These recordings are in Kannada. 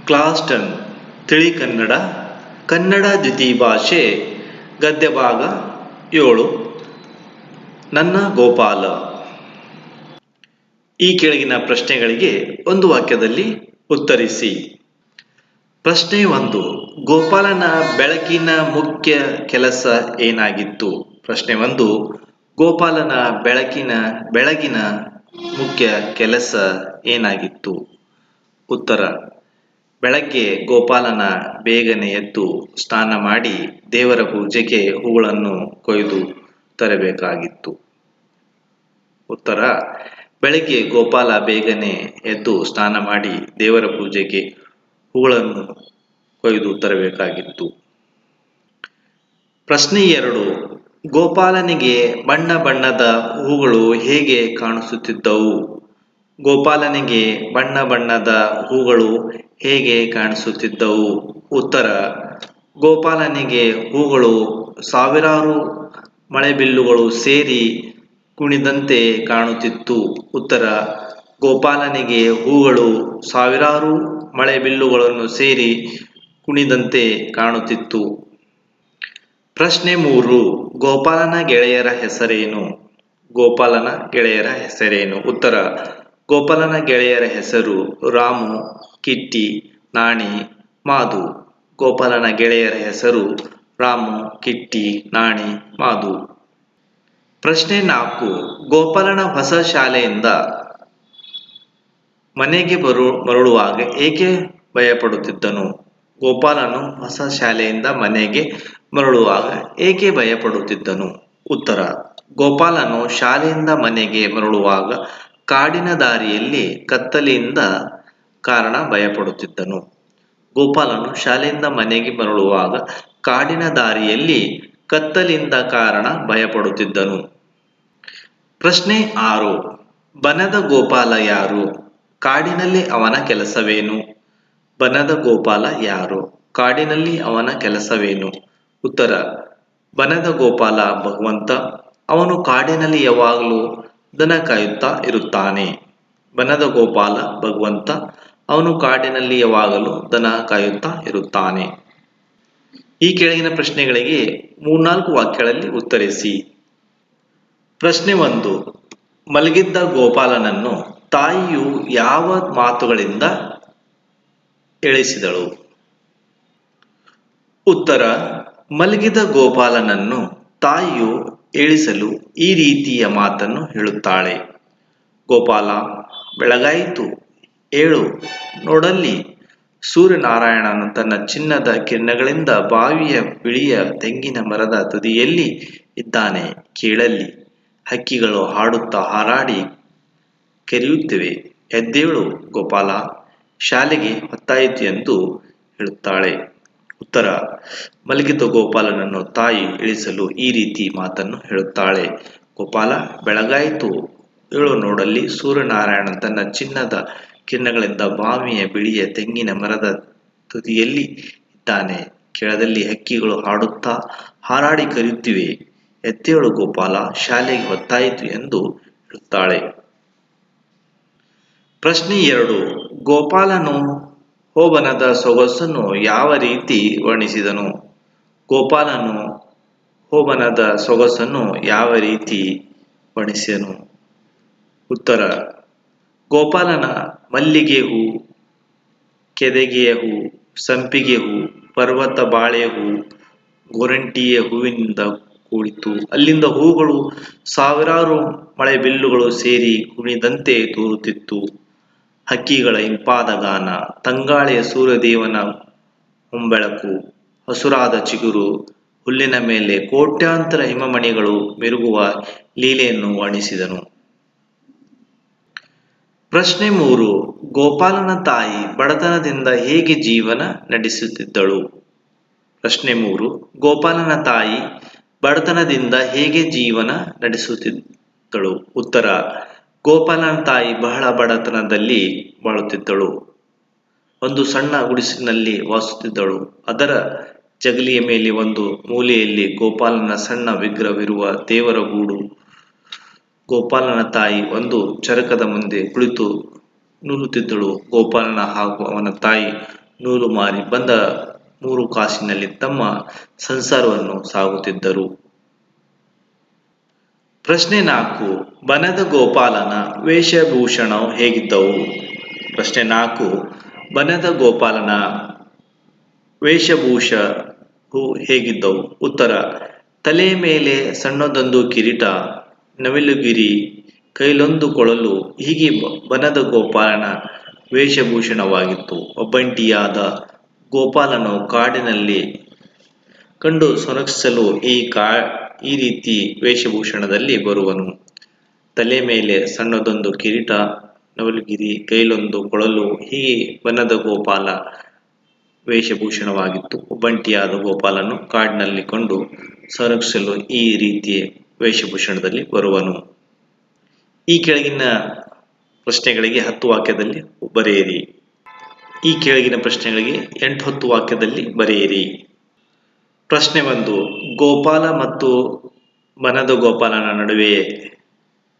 ಕ್ಲಾಸ್ 10 ತಿಳಿ ಕನ್ನಡ ಕನ್ನಡ ದ್ವಿತೀಯ ಭಾಷೆ ಗದ್ಯ ಭಾಗ 7 ನನ್ನ ಗೋಪಾಲ. ಈ ಕೆಳಗಿನ ಪ್ರಶ್ನೆಗಳಿಗೆ ಒಂದು ವಾಕ್ಯದಲ್ಲಿ ಉತ್ತರಿಸಿ. ಪ್ರಶ್ನೆ 1. ಗೋಪಾಲನ ಬೆಳಕಿನ ಮುಖ್ಯ ಕೆಲಸ ಏನಾಗಿತ್ತು? ಪ್ರಶ್ನೆ 1. ಗೋಪಾಲನ ಬೆಳಗಿನ ಮುಖ್ಯ ಕೆಲಸ ಏನಾಗಿತ್ತು? ಉತ್ತರ: ಬೆಳಗ್ಗೆ ಗೋಪಾಲನ ಬೇಗನೆ ಎದ್ದು ಸ್ನಾನ ಮಾಡಿ ದೇವರ ಪೂಜೆಗೆ ಹೂಗಳನ್ನು ಕೊಯ್ದು ತರಬೇಕಾಗಿತ್ತು. ಉತ್ತರ: ಬೆಳಗ್ಗೆ ಗೋಪಾಲ ಬೇಗನೆ ಎದ್ದು ಸ್ನಾನ ಮಾಡಿ ದೇವರ ಪೂಜೆಗೆ ಹೂಗಳನ್ನು ಕೊಯ್ದು ತರಬೇಕಾಗಿತ್ತು. ಪ್ರಶ್ನೆ 2. ಗೋಪಾಲನಿಗೆ ಬಣ್ಣ ಬಣ್ಣದ ಹೂಗಳು ಹೇಗೆ ಕಾಣಿಸುತ್ತಿದ್ದವು? ಗೋಪಾಲನಿಗೆ ಬಣ್ಣ ಬಣ್ಣದ ಹೂಗಳು ಹೇಗೆ ಕಾಣಿಸುತ್ತಿದ್ದವು? ಉತ್ತರ: ಗೋಪಾಲನಿಗೆ ಹೂಗಳು ಸಾವಿರಾರು ಮಳೆಬಿಲ್ಲುಗಳು ಸೇರಿ ಕುಣಿದಂತೆ ಕಾಣುತ್ತಿತ್ತು. ಉತ್ತರ: ಗೋಪಾಲನಿಗೆ ಹೂಗಳು ಸಾವಿರಾರು ಮಳೆಬಿಲ್ಲುಗಳನ್ನು ಸೇರಿ ಕುಣಿದಂತೆ ಕಾಣುತ್ತಿತ್ತು. ಪ್ರಶ್ನೆ 3. ಗೋಪಾಲನ ಗೆಳೆಯರ ಹೆಸರೇನು? ಗೋಪಾಲನ ಗೆಳೆಯರ ಹೆಸರೇನು? ಉತ್ತರ: ಗೋಪಾಲನ ಗೆಳೆಯರ ಹೆಸರು ರಾಮು, ಕಿಟ್ಟಿ, ನಾಣಿ, ಮಾದು. ಗೋಪಾಲನ ಗೆಳೆಯರ ಹೆಸರು ರಾಮು, ಕಿಟ್ಟಿ, ನಾಣಿ, ಮಾದು. ಪ್ರಶ್ನೆ 4. ಗೋಪಾಲನ ಹೊಸ ಶಾಲೆಯಿಂದ ಮನೆಗೆ ಮರಳುವಾಗ ಏಕೆ ಭಯಪಡುತ್ತಿದ್ದನು? ಗೋಪಾಲನು ಹೊಸ ಶಾಲೆಯಿಂದ ಮನೆಗೆ ಮರಳುವಾಗ ಏಕೆ ಭಯಪಡುತ್ತಿದ್ದನು? ಉತ್ತರ: ಗೋಪಾಲನು ಶಾಲೆಯಿಂದ ಮನೆಗೆ ಮರಳುವಾಗ ಕಾಡಿನ ದಾರಿಯಲ್ಲಿ ಕತ್ತಲೆಯಿಂದ ಕಾರಣ ಭಯಪಡುತ್ತಿದ್ದನು. ಗೋಪಾಲನು ಶಾಲೆಯಿಂದ ಮನೆಗೆ ಮರಳುವಾಗ ಕಾಡಿನ ದಾರಿಯಲ್ಲಿ ಕತ್ತಲಿಂದ ಕಾರಣ ಭಯಪಡುತ್ತಿದ್ದನು. ಪ್ರಶ್ನೆ 6. ಬನದ ಗೋಪಾಲ ಯಾರು? ಕಾಡಿನಲ್ಲಿ ಅವನ ಕೆಲಸವೇನು? ಬನದ ಗೋಪಾಲ ಯಾರು? ಕಾಡಿನಲ್ಲಿ ಅವನ ಕೆಲಸವೇನು? ಉತ್ತರ: ಬನದ ಗೋಪಾಲ ಭಗವಂತ. ಅವನು ಕಾಡಿನಲ್ಲಿ ಯಾವಾಗಲೂ ದನ ಕಾಯುತ್ತಾ ಇರುತ್ತಾನೆ. ಬನದ ಗೋಪಾಲ ಭಗವಂತ. ಅವನು ಕಾಡಿನಲ್ಲಿ ಯಾವಾಗಲೂ ದನ ಕಾಯುತ್ತಾ ಇರುತ್ತಾನೆ. ಈ ಕೆಳಗಿನ ಪ್ರಶ್ನೆಗಳಿಗೆ 3-4 ವಾಕ್ಯಗಳಲ್ಲಿ ಉತ್ತರಿಸಿ. ಪ್ರಶ್ನೆ 1. ಮಲಗಿದ್ದ ಗೋಪಾಲನನ್ನು ತಾಯಿಯು ಯಾವ ಮಾತುಗಳಿಂದ ಎಳಿಸಿದಳು? ಉತ್ತರ: ಮಲಗಿದ ಗೋಪಾಲನನ್ನು ತಾಯಿಯು ಎಳಿಸಲು ಈ ರೀತಿಯ ಮಾತನ್ನು ಹೇಳುತ್ತಾಳೆ. ಗೋಪಾಲ, ಬೆಳಗಾಯಿತು, ಏಳು, ನೋಡಲ್ಲಿ ಸೂರ್ಯನಾರಾಯಣನು ತನ್ನ ಚಿನ್ನದ ಕಿರಣಗಳಿಂದ ಬಾವಿಯ ಬಿಳಿಯ ತೆಂಗಿನ ಮರದ ತುದಿಯಲ್ಲಿ ಇದ್ದಾನೆ. ಕೇಳಲ್ಲಿ ಹಕ್ಕಿಗಳು ಹಾಡುತ್ತಾ ಹಾರಾಡಿ ಕರೆಯುತ್ತಿವೆ. ಎದ್ದೇಳು ಗೋಪಾಲ, ಶಾಲೆಗೆ ಹೊತ್ತಾಯಿತು ಎಂದು ಹೇಳುತ್ತಾಳೆ. ಉತ್ತರ: ಮಲಗಿದ ಗೋಪಾಲನನ್ನು ತಾಯಿ ಇಳಿಸಲು ಈ ರೀತಿ ಮಾತನ್ನು ಹೇಳುತ್ತಾಳೆ. ಗೋಪಾಲ, ಬೆಳಗಾಯಿತು, ಏಳು, ನೋಡಲ್ಲಿ ಸೂರ್ಯನಾರಾಯಣ ತನ್ನ ಚಿನ್ನದ ಕಿರಣಗಳಿಂದ ಬಾವಿಯ ಬಿಳಿಯ ತೆಂಗಿನ ಮರದ ತುದಿಯಲ್ಲಿ ಇದ್ದಾನೆ. ಕೆಳದಲ್ಲಿ ಹಕ್ಕಿಗಳು ಹಾಡುತ್ತಾ ಹಾರಾಡಿ ಕರೆಯುತ್ತಿವೆ. ಎದ್ದೇಳು ಗೋಪಾಲ, ಶಾಲೆಗೆ ಹೊತ್ತಾಯಿತು ಎಂದು ಹೇಳುತ್ತಾಳೆ. ಪ್ರಶ್ನೆ 2. ಗೋಪಾಲನು ಹೋಬನದ ಸೊಗಸನ್ನು ಯಾವ ರೀತಿ ವರ್ಣಿಸಿದನು? ಗೋಪಾಲನು ಹೋಬನದ ಸೊಗಸನ್ನು ಯಾವ ರೀತಿ ವರ್ಣಿಸಿದನು? ಉತ್ತರ: ಗೋಪಾಲನ ಮಲ್ಲಿಗೆ ಹೂ, ಕೆದಗೆಯ ಹೂ, ಸಂಪಿಗೆ ಹೂ, ಪರ್ವತ ಬಾಳೆ ಹೂ, ಗೋರಂಟಿಯ ಹೂವಿನಿಂದ ಕೂಡಿತು. ಅಲ್ಲಿಂದ ಹೂಗಳು ಸಾವಿರಾರು ಮಳೆಬಿಲ್ಲುಗಳು ಸೇರಿ ಕುಣಿದಂತೆ ತೋರುತ್ತಿತ್ತು. ಹಕ್ಕಿಗಳ ಇಂಪಾದ ಗಾನ, ತಂಗಾಳಿಯ ಸೂರ್ಯದೇವನ ಹೊಂಬೆಳಕು, ಹಸುರಾದ ಚಿಗುರು, ಹುಲ್ಲಿನ ಮೇಲೆ ಕೋಟ್ಯಾಂತರ ಹಿಮಮಣಿಗಳು ಮಿರುಗುವ ಲೀಲೆಯನ್ನು ವರ್ಣಿಸಿದನು. ಪ್ರಶ್ನೆ 3. ಗೋಪಾಲನ ತಾಯಿ ಬಡತನದಿಂದ ಹೇಗೆ ಜೀವನ ನಡೆಸುತ್ತಿದ್ದಳು? ಪ್ರಶ್ನೆ 3. ಗೋಪಾಲನ ತಾಯಿ ಬಡತನದಿಂದ ಹೇಗೆ ಜೀವನ ನಡೆಸುತ್ತಿದ್ದಳು? ಉತ್ತರ: ಗೋಪಾಲನ ತಾಯಿ ಬಹಳ ಬಡತನದಲ್ಲಿ ಬಾಳುತ್ತಿದ್ದಳು. ಒಂದು ಸಣ್ಣ ಗುಡಿಸಿಲಿನಲ್ಲಿ ವಾಸಿಸುತ್ತಿದ್ದಳು. ಅದರ ಜಗಲಿಯ ಮೇಲೆ ಒಂದು ಮೂಲೆಯಲ್ಲಿ ಗೋಪಾಲನ ಸಣ್ಣ ವಿಗ್ರಹವಿರುವ ದೇವರ ಗೂಡು. ಗೋಪಾಲನ ತಾಯಿ ಒಂದು ಚರಕದ ಮುಂದೆ ಕುಳಿತು ನೂಲುತ್ತಿದ್ದಳು. ಗೋಪಾಲನ ಹಾಗೂ ಅವನ ತಾಯಿ ನೂಲು ಮಾರಿ ಬಂದ 3 ಕಾಸಿನಲ್ಲಿ ತಮ್ಮ ಸಂಸಾರವನ್ನು ಸಾಗುತ್ತಿದ್ದರು. ಪ್ರಶ್ನೆ 4. ಬನದ ಗೋಪಾಲನ ವೇಷಭೂಷಣ ಹೇಗಿದ್ದವು? ಪ್ರಶ್ನೆ 4. ಬನದ ಗೋಪಾಲನ ವೇಷಭೂಷವು ಹೇಗಿದ್ದವು? ಉತ್ತರ. ತಲೆಯ ಮೇಲೆ ಸಣ್ಣದೊಂದು ಕಿರೀಟ, ನವಿಲುಗಿರಿ, ಕೈಲೊಂದು ಕೊಳಲು, ಹೀಗೆ ಬನದ ಗೋಪಾಲನ ವೇಷಭೂಷಣವಾಗಿತ್ತು. ಒಬ್ಬಂಟಿಯಾದ ಗೋಪಾಲನು ಕಾಡಿನಲ್ಲಿ ಕಂಡು ಸೊರಗಿಸಲು ಈ ರೀತಿ ವೇಷಭೂಷಣದಲ್ಲಿ ಬರುವನು. ತಲೆ ಮೇಲೆ ಸಣ್ಣದೊಂದು ಕಿರೀಟ, ನವಿಲುಗಿರಿ, ಕೈಲೊಂದು ಕೊಳಲು, ಹೀಗೆ ಬನದ ಗೋಪಾಲ ವೇಷಭೂಷಣವಾಗಿತ್ತು. ಒಬ್ಬಂಟಿಯಾದ ಗೋಪಾಲನು ಕಾಡಿನಲ್ಲಿ ಕಂಡು ಸಂರಕ್ಷಿಸಲು ಈ ರೀತಿಯ ವೇಷಭೂಷಣದಲ್ಲಿ ಬರುವನು. ಈ ಕೆಳಗಿನ ಪ್ರಶ್ನೆಗಳಿಗೆ 10 ವಾಕ್ಯದಲ್ಲಿ ಬರೆಯಿರಿ. ಈ ಕೆಳಗಿನ ಪ್ರಶ್ನೆಗಳಿಗೆ 8-10 ವಾಕ್ಯದಲ್ಲಿ ಬರೆಯಿರಿ. ಪ್ರಶ್ನೆ 1. ಗೋಪಾಲ ಮತ್ತು ಬನದ ಗೋಪಾಲನ ನಡುವೆ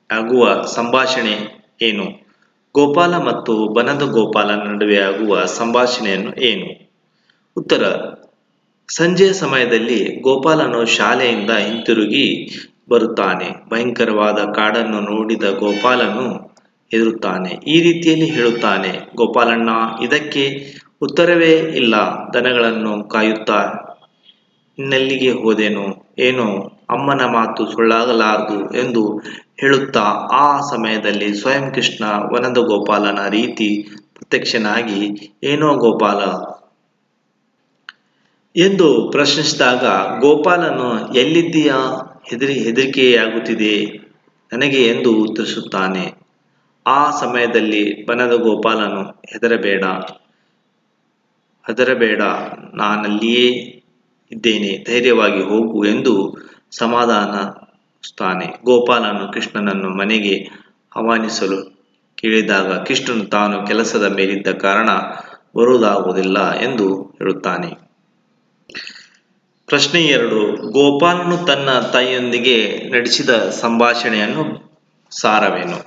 ಆಗುವ ಸಂಭಾಷಣೆ ಏನು? ಗೋಪಾಲ ಮತ್ತು ಬನದ ಗೋಪಾಲನ ನಡುವೆ ಆಗುವ ಸಂಭಾಷಣೆಯನ್ನು ಏನು? ಉತ್ತರ. ಸಂಜೆಯ ಸಮಯದಲ್ಲಿ ಗೋಪಾಲನು ಶಾಲೆಯಿಂದ ಹಿಂತಿರುಗಿ ಬರುತ್ತಾನೆ. ಭಯಂಕರವಾದ ಕಾಡನ್ನು ನೋಡಿದ ಗೋಪಾಲನು ಹೆದರುತ್ತಾನೆ. ಈ ರೀತಿಯಲ್ಲಿ ಹೇಳುತ್ತಾನೆ: ಗೋಪಾಲಣ್ಣ, ಇದಕ್ಕೆ ಉತ್ತರವೇ ಇಲ್ಲ. ದನಗಳನ್ನು ಕಾಯುತ್ತಾ ಇನ್ನೆಲ್ಲಿಗೆ ಹೋದೆನೋ ಏನೋ, ಅಮ್ಮನ ಮಾತು ಸುಳ್ಳಾಗಲಾರದು ಎಂದು ಹೇಳುತ್ತಾ ಆ ಸಮಯದಲ್ಲಿ ಸ್ವಯಂ ಕೃಷ್ಣ ವನದ ಗೋಪಾಲನ ರೀತಿ ಪ್ರತ್ಯಕ್ಷನಾಗಿ, ಏನೋ ಗೋಪಾಲ ಎಂದು ಪ್ರಶ್ನಿಸಿದಾಗ ಗೋಪಾಲನು, ಎಲ್ಲಿದ್ದೀಯಾ? ಹೆದರಿಕೆಯಾಗುತ್ತಿದೆ ನನಗೆ ಎಂದು ಉತ್ತರಿಸುತ್ತಾನೆ. ಆ ಸಮಯದಲ್ಲಿ ಬನದ ಗೋಪಾಲನು, ಹೆದರಬೇಡ, ನಾನಲ್ಲಿಯೇ ಇದ್ದೇನೆ, ಧೈರ್ಯವಾಗಿ ಹೋಗು ಎಂದು ಸಮಾಧಾನಿಸುತ್ತಾನೆ. ಗೋಪಾಲನು ಕೃಷ್ಣನನ್ನು ಮನೆಗೆ ಆಹ್ವಾನಿಸಲು ಕೇಳಿದಾಗ ಕೃಷ್ಣನು ತಾನು ಕೆಲಸದ ಮೇಲಿದ್ದ ಕಾರಣ ಬರುವುದಾಗುವುದಿಲ್ಲ ಎಂದು ಹೇಳುತ್ತಾನೆ. ಪ್ರಶ್ನೆ 2. ಗೋಪಾಲನು ತನ್ನ ತಾಯಿಯೊಂದಿಗೆ ನಡೆಸಿದ ಸಂಭಾಷಣೆಯನ್ನು ಸಾರವೇನು?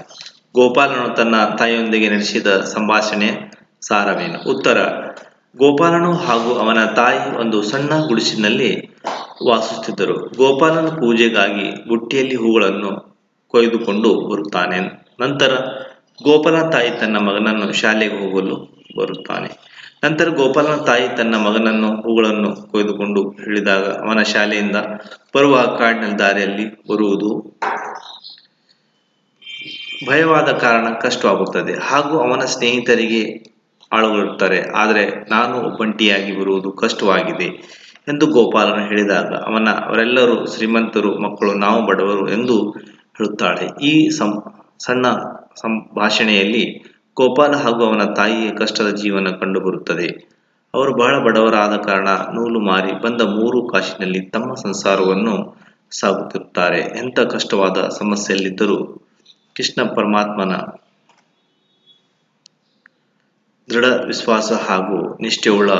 ಗೋಪಾಲನು ತನ್ನ ತಾಯಿಯೊಂದಿಗೆ ನಡೆಸಿದ ಸಂಭಾಷಣೆಯ ಸಾರವೇನು? ಉತ್ತರ. ಗೋಪಾಲನು ಹಾಗೂ ಅವನ ತಾಯಿ ಒಂದು ಸಣ್ಣ ಗುಡಿಸಿನಲ್ಲಿ ವಾಸಿಸುತ್ತಿದ್ದರು. ಗೋಪಾಲನು ಪೂಜೆಗಾಗಿ ಬುಟ್ಟಿಯಲ್ಲಿ ಹೂಗಳನ್ನು ಕೊಯ್ದುಕೊಂಡು ಬರುತ್ತಾನೆ. ನಂತರ ಗೋಪಾಲನ ತಾಯಿ ತನ್ನ ಮಗನನ್ನು ಶಾಲೆಗೆ ಹೋಗಲು ಬರುತ್ತಾನೆ. ನಂತರ ಗೋಪಾಲನ ತಾಯಿ ತನ್ನ ಮಗನನ್ನು ಹೂಗಳನ್ನು ಕೊಯ್ದುಕೊಂಡು ಹೇಳಿದಾಗ ಅವನ ಶಾಲೆಯಿಂದ ಬರುವ ಕಾಡಿನ ದಾರಿಯಲ್ಲಿ ಬರುವುದು ಭಯವಾದ ಕಾರಣ ಕಷ್ಟವಾಗುತ್ತದೆ ಹಾಗೂ ಅವನ ಸ್ನೇಹಿತರಿಗೆ ಆಳುಗಳಿರುತ್ತಾರೆ. ಆದರೆ ನಾನು ಒಬ್ಬಂಟಿಯಾಗಿ ಬರುವುದು ಕಷ್ಟವಾಗಿದೆ ಎಂದು ಗೋಪಾಲನು ಹೇಳಿದಾಗ ಅವರೆಲ್ಲರೂ ಶ್ರೀಮಂತರು ಮಕ್ಕಳು, ನಾವು ಬಡವರು ಎಂದು ಹೇಳುತ್ತಾಳೆ. ಈ ಸಣ್ಣ ಸಂಭಾಷಣೆಯಲ್ಲಿ ಗೋಪಾಲ ಹಾಗೂ ಅವನ ತಾಯಿಯ ಕಷ್ಟದ ಜೀವನ ಕಂಡುಬರುತ್ತದೆ. ಅವರು ಬಹಳ ಬಡವರಾದ ಕಾರಣ ನೂಲು ಮಾರಿ ಬಂದ 3 ಕಾಸಿನಲ್ಲಿ ತಮ್ಮ ಸಂಸಾರವನ್ನು ಸಾಗುತ್ತಿರುತ್ತಾರೆ. ಎಂಥ ಕಷ್ಟವಾದ ಸಮಸ್ಯೆಯಲ್ಲಿದ್ದರೂ ಕೃಷ್ಣ ಪರಮಾತ್ಮನ ದೃಢ ವಿಶ್ವಾಸ ಹಾಗೂ ನಿಷ್ಠೆಯುಳ್ಳ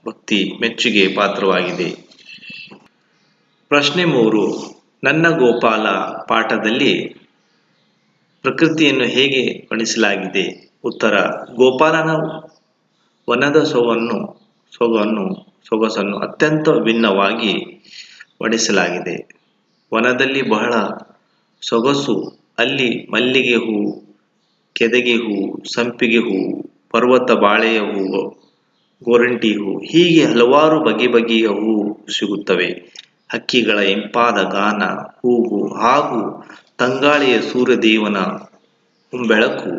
ಭಕ್ತಿ ಮೆಚ್ಚುಗೆ ಪಾತ್ರವಾಗಿದೆ. ಪ್ರಶ್ನೆ 3. ನನ್ನ ಗೋಪಾಲ ಪಾಠದಲ್ಲಿ ಪ್ರಕೃತಿಯನ್ನು ಹೇಗೆ ವರ್ಣಿಸಲಾಗಿದೆ? ಉತ್ತರ. ಗೋಪಾಲನ ವನದ ಸೊಗಸನ್ನು ಅತ್ಯಂತ ಭಿನ್ನವಾಗಿ ವರ್ಣಿಸಲಾಗಿದೆ. ವನದಲ್ಲಿ ಬಹಳ ಸೊಗಸು. ಅಲ್ಲಿ ಮಲ್ಲಿಗೆ ಹೂ, ಕೆದಗೆ ಹೂ, ಸಂಪಿಗೆ ಹೂ, ಪರ್ವತ ಬಾಳೆಯ ಹೂ, ಗೋರಂಟಿ ಹೂ, ಹೀಗೆ ಹಲವಾರು ಬಗೆಯ ಹೂ ಸಿಗುತ್ತವೆ. ಹಕ್ಕಿಗಳ ಇಂಪಾದ ಗಾನ, ಕೂಗು ಹಾಗೂ ತಂಗಾಳಿಯ ಸೂರ್ಯದೇವನ ಬೆಳಕು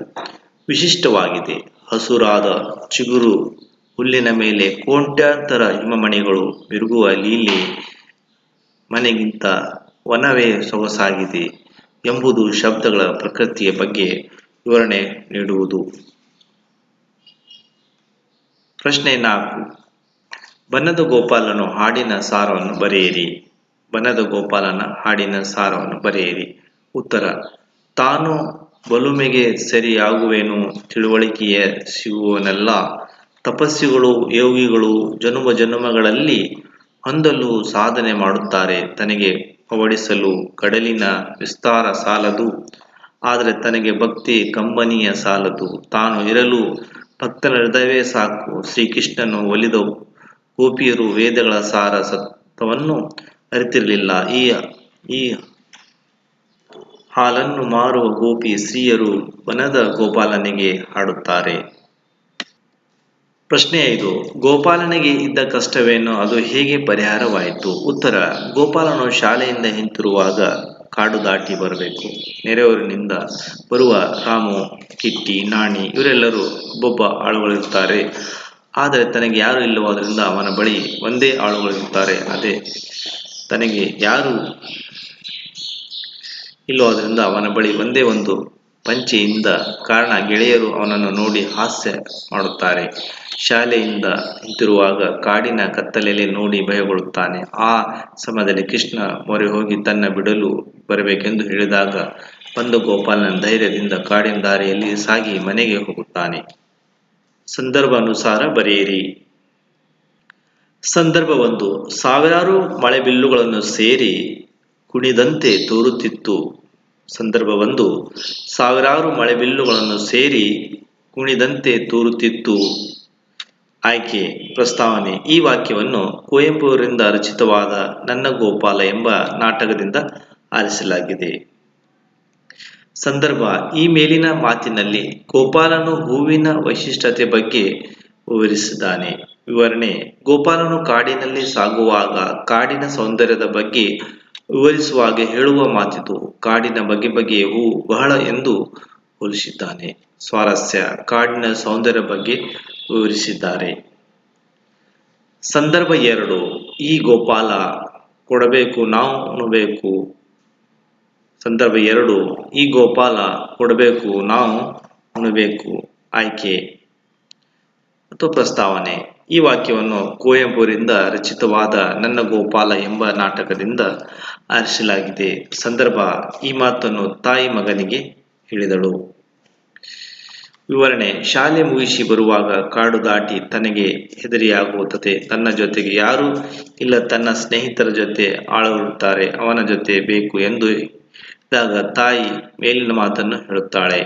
ವಿಶಿಷ್ಟವಾಗಿದೆ. ಹಸುರಾದ ಚಿಗುರು ಹುಲ್ಲಿನ ಮೇಲೆ ಕೋಟ್ಯಾಂತರ ಹಿಮಮಣಿಗಳು ಮಿರುಗುವ ಲೀಲೆ ಮನೆಗಿಂತ ವನವೇ ಸೊಗಸಾಗಿದೆ ಎಂಬುದು ಶಬ್ದಗಳ ಪ್ರಕೃತಿಯ ಬಗ್ಗೆ ವಿವರಣೆ ನೀಡುವುದು. ಪ್ರಶ್ನೆ 4. ಬನದ ಗೋಪಾಲನ ಹಾಡಿನ ಸಾರವನ್ನು ಬರೆಯಿರಿ. ಬನದ ಗೋಪಾಲನ ಹಾಡಿನ ಸಾರವನ್ನು ಬರೆಯಿರಿ. ಉತ್ತರ. ತಾನು ಬಲುಮೆಗೆ ಸರಿಯಾಗುವೆನು, ತಿಳುವಳಿಕೆಯ ಸಿಗುವನೆಲ್ಲ ತಪಸ್ವಿಗಳು ಯೋಗಿಗಳು ಜನುಮಗಳಲ್ಲಿ ಹೊಂದಲು ಸಾಧನೆ ಮಾಡುತ್ತಾರೆ. ತನಗೆ ಪವಡಿಸಲು ಕಡಲಿನ ವಿಸ್ತಾರ ಸಾಲದು, ಆದರೆ ತನಗೆ ಭಕ್ತಿ ಕಂಬನಿಯ ಸಾಲದು. ತಾನು ಇರಲು ಭಕ್ತನ ಹೃದಯವೇ ಸಾಕು. ಶ್ರೀಕೃಷ್ಣನು ಒಲಿದ ಗೋಪಿಯರು ವೇದಗಳ ಸಾರ ಸತ್ವವನ್ನು ಅರಿತಿರಲಿಲ್ಲ. ಈ ಹಾಲನ್ನು ಮಾರುವ ಗೋಪಿ ಸ್ತ್ರೀಯರು ವನದ ಗೋಪಾಲನಿಗೆ ಹಾಡುತ್ತಾರೆ. ಪ್ರಶ್ನೆ 5. ಗೋಪಾಲನಿಗೆ ಇದ್ದ ಕಷ್ಟವೇನು? ಅದು ಹೇಗೆ ಪರಿಹಾರವಾಯಿತು? ಉತ್ತರ: ಗೋಪಾಲನು ಶಾಲೆಯಿಂದ ಹಿಂತಿರುವಾಗ ಕಾಡು ದಾಟಿ ಬರಬೇಕು. ನೆರೆಯೂರಿನಿಂದ ಬರುವ ರಾಮು, ಕಿಟ್ಟಿ, ನಾಣಿ ಇವರೆಲ್ಲರೂ ಒಬ್ಬೊಬ್ಬ ಆಳುಗಳಿರುತ್ತಾರೆ. ಆದರೆ ತನಗೆ ಯಾರೂ ಇಲ್ಲವಾದ್ದರಿಂದ ಅವನ ಬಳಿ ಒಂದೇ ಆಳುಗಳಿರುತ್ತಾರೆ. ಅದೇ ತನಗೆ ಯಾರೂ ಇಲ್ಲವಾದ್ದರಿಂದ ಅವನ ಬಳಿ ಒಂದೇ ಒಂದು ಪಂಚೆಯಿಂದ ಕಾರಣ ಗೆಳೆಯರು ಅವನನ್ನು ನೋಡಿ ಹಾಸ್ಯ ಮಾಡುತ್ತಾರೆ. ಶಾಲೆಯಿಂದ ಹಿಂತಿರುವಾಗ ಕಾಡಿನ ಕತ್ತಲೆಯಲ್ಲಿ ನೋಡಿ ಭಯಗೊಳ್ಳುತ್ತಾನೆ. ಆ ಸಮಯದಲ್ಲಿ ಕೃಷ್ಣ ಮೊರೆ ಹೋಗಿ ತನ್ನ ಬಿಡಲು ಬರಬೇಕೆಂದು ಹೇಳಿದಾಗ ಬಂದ ಗೋಪಾಲನ ಧೈರ್ಯದಿಂದ ಕಾಡಿನ ದಾರಿಯಲ್ಲಿ ಸಾಗಿ ಮನೆಗೆ ಹೋಗುತ್ತಾನೆ. ಸಂದರ್ಭಾನುಸಾರ ಬರೆಯಿರಿ. ಸಂದರ್ಭ 1. ಸಾವಿರಾರು ಮಳೆಬಿಲ್ಲುಗಳನ್ನು ಸೇರಿ ಕುಣಿದಂತೆ ತೋರುತ್ತಿತ್ತು. ಸಂದರ್ಭ 1. ಸಾವಿರಾರು ಮಳೆಬಿಲ್ಲುಗಳನ್ನು ಸೇರಿ ಕುಣಿದಂತೆ ತೋರುತ್ತಿತ್ತು. ಆಯ್ಕೆ: ಪ್ರಸ್ತಾವನೆ. ಈ ವಾಕ್ಯವನ್ನು ಕುವೆಂಪುರವರಿಂದ ರಚಿತವಾದ ನನ್ನ ಗೋಪಾಲ ಎಂಬ ನಾಟಕದಿಂದ ಆರಿಸಲಾಗಿದೆ. ಸಂದರ್ಭ: ಈ ಮೇಲಿನ ಮಾತಿನಲ್ಲಿ ಗೋಪಾಲನು ಹೂವಿನ ವೈಶಿಷ್ಟ್ಯತೆ ಬಗ್ಗೆ ವಿವರಿಸಿದ್ದಾನೆ. ವಿವರಣೆ: ಗೋಪಾಲನು ಕಾಡಿನಲ್ಲಿ ಸಾಗುವಾಗ ಕಾಡಿನ ಸೌಂದರ್ಯದ ಬಗ್ಗೆ ವಿವರಿಸುವಾಗ ಹೇಳುವ ಮಾತಿದು. ಕಾಡಿನ ಬಗೆ ಬಗೆಯ ಹೂ ಬಹಳ ಎಂದು ಹೋಲಿಸಿದ್ದಾನೆ. ಸ್ವಾರಸ್ಯ: ಕಾಡಿನ ಸೌಂದರ್ಯ ಬಗ್ಗೆ ವಿವರಿಸಿದ್ದಾರೆ. ಸಂದರ್ಭ 2. ಈ ಗೋಪಾಲ ಕೊಡಬೇಕು ನಾವು ಉಣಬೇಕು. ಸಂದರ್ಭ 2. ಈ ಗೋಪಾಲ ಕೊಡಬೇಕು ನಾವು ಉಣಬೇಕು. ಆಯ್ಕೆ ಅಥವಾ ಪ್ರಸ್ತಾವನೆ. ಈ ವಾಕ್ಯವನ್ನು ಕುವೆಂಪುರರಿಂದ ರಚಿತವಾದ ನನ್ನ ಗೋಪಾಲ ಎಂಬ ನಾಟಕದಿಂದ ಆರಿಸಲಾಗಿದೆ. ಸಂದರ್ಭ: ಈ ಮಾತನ್ನು ತಾಯಿ ಮಗನಿಗೆ ಹೇಳಿದಳು. ವಿವರಣೆ: ಶಾಲೆ ಮುಗಿಸಿ ಬರುವಾಗ ಕಾಡು ದಾಟಿ ತನಗೆ ಹೆದರಿಯಾಗುತ್ತದೆ. ತನ್ನ ಜೊತೆಗೆ ಯಾರೂ ಇಲ್ಲ, ತನ್ನ ಸ್ನೇಹಿತರ ಜೊತೆ ಆಳುಗಳಿರುತ್ತಾರೆ, ಅವನ ಜೊತೆ ಬೇಕು ಎಂದು ಹೇಳಿದಾಗ ತಾಯಿ ಮೇಲಿನ ಮಾತನ್ನು ಹೇಳುತ್ತಾಳೆ.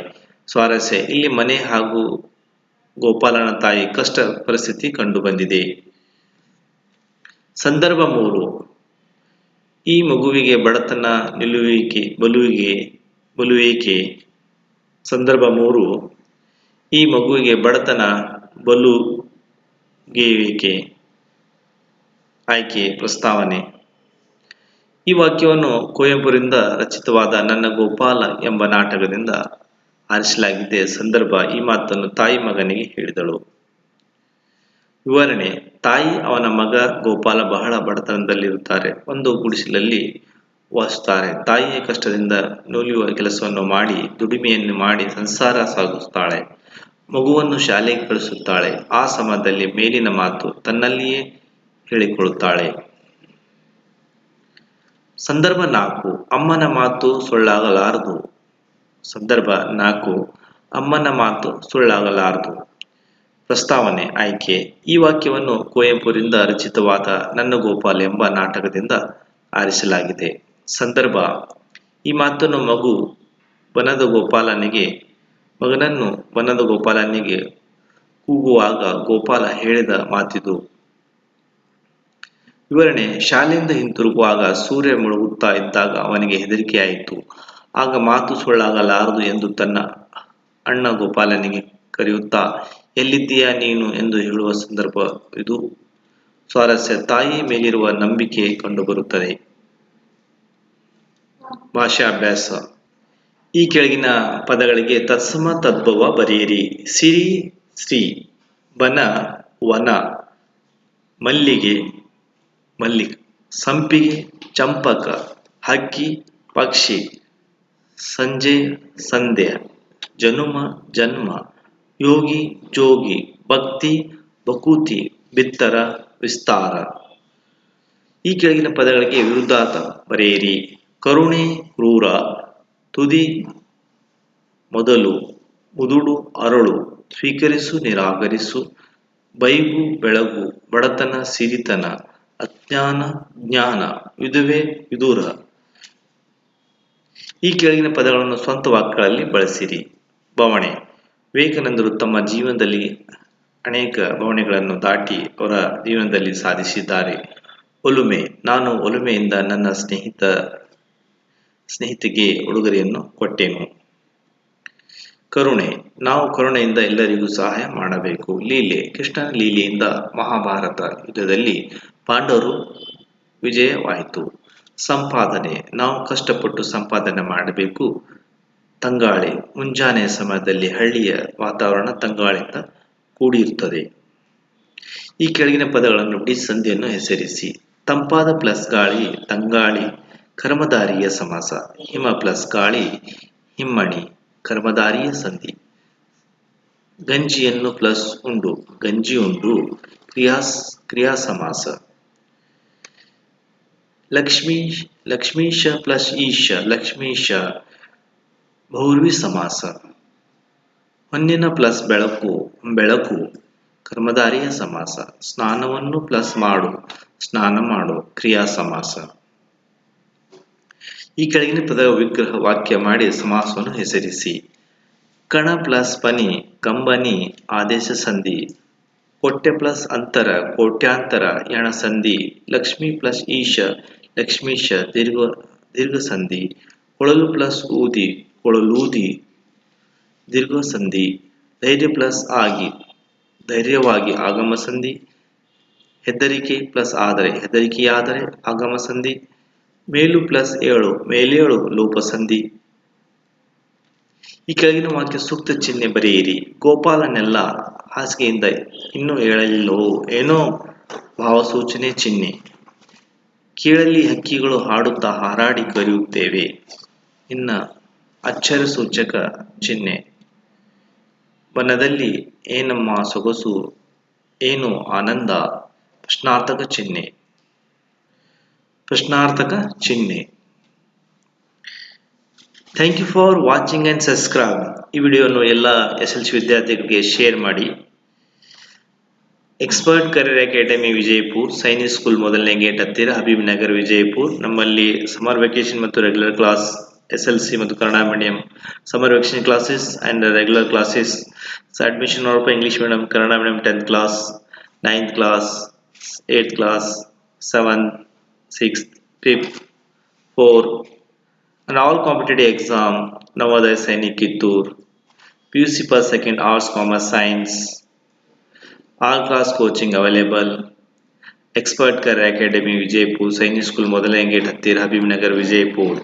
ಸ್ವಾರಸ್ಯ: ಇಲ್ಲಿ ಮನೆ ಹಾಗೂ ಗೋಪಾಲನ ತಾಯಿ ಕಷ್ಟ ಪರಿಸ್ಥಿತಿ ಕಂಡು ಬಂದಿದೆ. ಸಂದರ್ಭ 3. ಈ ಮಗುವಿಗೆ ಬಡತನ ಬಲುವೇಕೆ. ಸಂದರ್ಭ 3. ಈ ಮಗುವಿಗೆ ಬಡತನ ಬಲುಗೇಕೆ. ಆಯ್ಕೆ: ಪ್ರಸ್ತಾವನೆ. ಈ ವಾಕ್ಯವನ್ನು ಕುವೆಂಪುರರಿಂದ ರಚಿತವಾದ ನನ್ನ ಗೋಪಾಲ ಎಂಬ ನಾಟಕದಿಂದ ಆರಿಸಲಾಗಿದೆ. ಸಂದರ್ಭ: ಈ ಮಾತನ್ನು ತಾಯಿ ಮಗನಿಗೆ ಹೇಳಿದಳು. ವಿವರಣೆ: ತಾಯಿ ಅವನ ಮಗ ಗೋಪಾಲ ಬಹಳ ಬಡತನದಲ್ಲಿರುತ್ತಾರೆ. ಒಂದು ಗುಡಿಸಲಲ್ಲಿ ವಾಸಿಸುತ್ತಾರೆ. ತಾಯಿಯ ಕಷ್ಟದಿಂದ ನೂಲುವ ಕೆಲಸವನ್ನು ಮಾಡಿ ದುಡಿಮೆಯನ್ನು ಮಾಡಿ ಸಂಸಾರ ಸಾಗಿಸುತ್ತಾಳೆ. ಮಗುವನ್ನು ಶಾಲೆಗೆ ಕಳಿಸುತ್ತಾಳೆ. ಆ ಸಮಯದಲ್ಲಿ ಮೇಲಿನ ಮಾತು ತನ್ನಲ್ಲಿಯೇ ಹೇಳಿಕೊಳ್ಳುತ್ತಾಳೆ. ಸಂದರ್ಭ 4. ಅಮ್ಮನ ಮಾತು ಸುಳ್ಳಾಗಲಾರದು. ಸಂದರ್ಭ 4. ಅಮ್ಮನ ಮಾತು ಸುಳ್ಳಾಗಲಾರದು. ಪ್ರಸ್ತಾವನೆ. ಆಯ್ಕೆ: ಈ ವಾಕ್ಯವನ್ನು ಕುವೆಂಪುರರಿಂದ ರಚಿತವಾದ ನನ್ನ ಗೋಪಾಲ ಎಂಬ ನಾಟಕದಿಂದ ಆರಿಸಲಾಗಿದೆ. ಸಂದರ್ಭ: ಈ ಮಾತನ್ನು ಮಗನನ್ನು ವನದ ಗೋಪಾಲನಿಗೆ ಕೂಗುವಾಗ ಗೋಪಾಲ ಹೇಳಿದ ಮಾತಿದು. ವಿವರಣೆ: ಶಾಲೆಯಿಂದ ಹಿಂತಿರುಗುವಾಗ ಸೂರ್ಯ ಮುಳುಗುತ್ತಾ ಇದ್ದಾಗ ಅವನಿಗೆ ಹೆದರಿಕೆಯಾಯಿತು. ಆಗ ಮಾತು ಸುಳ್ಳಾಗಲಾರದು ಎಂದು ತನ್ನ ಅಣ್ಣ ಗೋಪಾಲನಿಗೆ ಕರೆಯುತ್ತಾ ಎಲ್ಲಿದ್ದೀಯಾ ನೀನು ಎಂದು ಹೇಳುವ ಸಂದರ್ಭ ಇದು. ಸ್ವಾರಸ್ಯ: ತಾಯಿಯ ಮೇಲಿರುವ ನಂಬಿಕೆ ಕಂಡುಬರುತ್ತದೆ. ಭಾಷಾಭ್ಯಾಸ. ಈ ಕೆಳಗಿನ ಪದಗಳಿಗೆ ತತ್ಸಮ ತದ್ಭವ ಬರೆಯಿರಿ. ಸಿರಿ ಶ್ರೀ, ಬನ ವನ, ಮಲ್ಲಿಗೆ ಮಲ್ಲಿಕ, ಸಂಪಿಗೆ ಚಂಪಕ, ಹಕ್ಕಿ ಪಕ್ಷಿ, ಸಂಜೆ ಸಂಧ್ಯಾ, ಜನುಮ ಜನ್ಮ, ಯೋಗಿ ಜೋಗಿ, ಭಕ್ತಿ ಭಕೂತಿ, ಬಿತ್ತರ ವಿಸ್ತಾರ. ಈ ಕೆಳಗಿನ ಪದಗಳಿಗೆ ವಿರುದ್ಧಾರ್ಥ ಬರೆಯಿರಿ. ಕರುಣೆ ಕ್ರೂರ, ತುದಿ ಮೊದಲು, ಮುದುಡು ಅರಳು, ಸ್ವೀಕರಿಸು ನಿರಾಕರಿಸು, ಬೈಗು ಬೆಳಗು, ಬಡತನ ಸಿರಿತನ, ಅಜ್ಞಾನ ಜ್ಞಾನ, ವಿಧವೆ ವಿದೂರ. ಈ ಕೆಳಗಿನ ಪದಗಳನ್ನು ಸ್ವಂತ ವಾಕ್ಯಗಳಲ್ಲಿ ಬಳಸಿರಿ. ಬವಣೆ: ವಿವೇಕಾನಂದರು ತಮ್ಮ ಜೀವನದಲ್ಲಿ ಅನೇಕ ಬವಣೆಗಳನ್ನು ದಾಟಿ ಅವರ ಜೀವನದಲ್ಲಿ ಸಾಧಿಸಿದ್ದಾರೆ. ಒಲುಮೆ. ನಾನು ಒಲುಮೆಯಿಂದ ನನ್ನ ಸ್ನೇಹಿತೆಗೆ ಉಡುಗೊರೆಯನ್ನು ಕೊಟ್ಟೆನು. ಕರುಣೆ. ನಾವು ಕರುಣೆಯಿಂದ ಎಲ್ಲರಿಗೂ ಸಹಾಯ ಮಾಡಬೇಕು. ಲೀಲೆ. ಕೃಷ್ಣನ ಲೀಲೆಯಿಂದ ಮಹಾಭಾರತ ಯುದ್ಧದಲ್ಲಿ ಪಾಂಡವರು ವಿಜಯವಾಯಿತು. ಸಂಪಾದನೆ. ನಾವು ಕಷ್ಟಪಟ್ಟು ಸಂಪಾದನೆ ಮಾಡಬೇಕು. ತಂಗಾಳಿ. ಮುಂಜಾನೆಯ ಸಮಯದಲ್ಲಿ ಹಳ್ಳಿಯ ವಾತಾವರಣ ತಂಗಾಳಿಯಿಂದ ಕೂಡಿರುತ್ತದೆ. ಈ ಕೆಳಗಿನ ಪದಗಳನ್ನು ನುಡಿ ಸಂಧಿಯನ್ನು ಹೆಸರಿಸಿ. ತಂಪಾದ ಪ್ಲಸ್ ಗಾಳಿ ತಂಗಾಳಿ ಕರ್ಮಧಾರಿಯ ಸಮಾಸ. ಹಿಮ ಪ್ಲಸ್ ಗಾಳಿ ಹಿಮ್ಮಣಿ ಕರ್ಮಧಾರಿಯ ಸಂಧಿ. ಗಂಜಿಯನ್ನು ಪ್ಲಸ್ ಉಂಡು ಗಂಜಿ ಉಂಡು ಕ್ರಿಯಾ ಸಮಾಸ. ಲಕ್ಷ್ಮೀಶ ಪ್ಲಸ್ ಈಶ ಲಕ್ಷ್ಮೀಶ ಬಹುರ್ವಿ ಸಮಾಸ. ಹೊನ್ನಿನ ಪ್ಲಸ್ ಬೆಳಕು ಬೆಳಕು ಕರ್ಮಧಾರಿಯ ಸಮಾಸ. ಸ್ನಾನವನ್ನು ಪ್ಲಸ್ ಮಾಡು ಸ್ನಾನ ಮಾಡು ಕ್ರಿಯಾ ಸಮಾಸ. ಈ ಕೆಳಗಿನ ಪದ ವಿಗ್ರಹ ವಾಕ್ಯ ಮಾಡಿ ಸಮಾಸವನ್ನು ಹೆಸರಿಸಿ. ಕಣ ಪ್ಲಸ್ ಪನಿ ಕಂಬನಿ ಆದೇಶ ಸಂಧಿ. ಕೊಟ್ಟೆ ಪ್ಲಸ್ ಅಂತರ ಕೋಟ್ಯಾಂತರ ಯಣ ಸಂಧಿ. ಲಕ್ಷ್ಮಿ ಪ್ಲಸ್ ಈಶ ಲಕ್ಷ್ಮೀಶ ದೀರ್ಘ ಸಂಧಿ. ಕೊಳಲು ಪ್ಲಸ್ ಊದಿ ಕೊಳಲೂದಿ ದೀರ್ಘ ಸಂಧಿ. ಧೈರ್ಯ ಪ್ಲಸ್ ಆಗಿ ಧೈರ್ಯವಾಗಿ ಆಗಮ ಸಂಧಿ. ಹೆದರಿಕೆ ಪ್ಲಸ್ ಆದರೆ ಹೆದರಿಕೆಯಾದರೆ ಆಗಮ ಸಂಧಿ. ಮೇಲು ಪ್ಲಸ್ ಏಳು ಮೇಲೇಳು ಲೋಪ ಸಂಧಿ. ಈ ಕೆಳಗಿನ ವಾಕ್ಯ ಸೂಕ್ತ ಚಿಹ್ನೆ ಬರೆಯಿರಿ. ಗೋಪಾಲನೆಲ್ಲ ಹಾಸಿಗೆಯಿಂದ ಇನ್ನೂ ಏಳಲಿಲ್ಲವೋ ಏನೋ ಭಾವಸೂಚನೆ ಚಿಹ್ನೆ. ಕೀಳಲ್ಲಿ ಹಕ್ಕಿಗಳು ಹಾಡುತ್ತಾ ಹಾರಾಡಿ ಕರೆಯುತ್ತೇವೆ. ಇನ್ನ ಅಕ್ಷರ ಸೂಚಕ ಚಿಹ್ನೆ. ವನದಲ್ಲಿ ಏನಮ್ಮ ಸೊಗಸು ಏನು ಆನಂದ ಪ್ರಶ್ನಾರ್ಥಕ ಚಿಹ್ನೆ. Thank you for watching and subscribe. ಈ ವಿಡಿಯೋನು ಎಲ್ಲ SLC ವಿದ್ಯಾರ್ಥಿಗಳಿಗೆ ಶೇರ್ ಮಾಡಿ. Expert career academy Vijaypur, Sainik school ಮೊದಲನೇ ಗೇಟ್ ಹತ್ತಿರ, ಹಬೀಬ್ ನಗರ್ ವಿಜಯಪುರ್. ನಮ್ಮಲ್ಲಿ ಸಮರ್ ವೆಕೇಶನ್ ಮತ್ತು ರೆಗ್ಯುಲರ್ ಕ್ಲಾಸ್ SLC ಮತ್ತು Kannada medium summer vacation classes and regular classes. Admission ನೋಡಪ್ಪ English medium Kannada medium 10th class 9th class 8th class 7th 6th 5th 4th and all competitive exam. Navodaya Sainik Kittur, PUC per second arts commerce science, all class coaching available. Expert Career Academy Vijaypur, Sainik School Modalenge Hattir, Habib Nagar Vijaypur.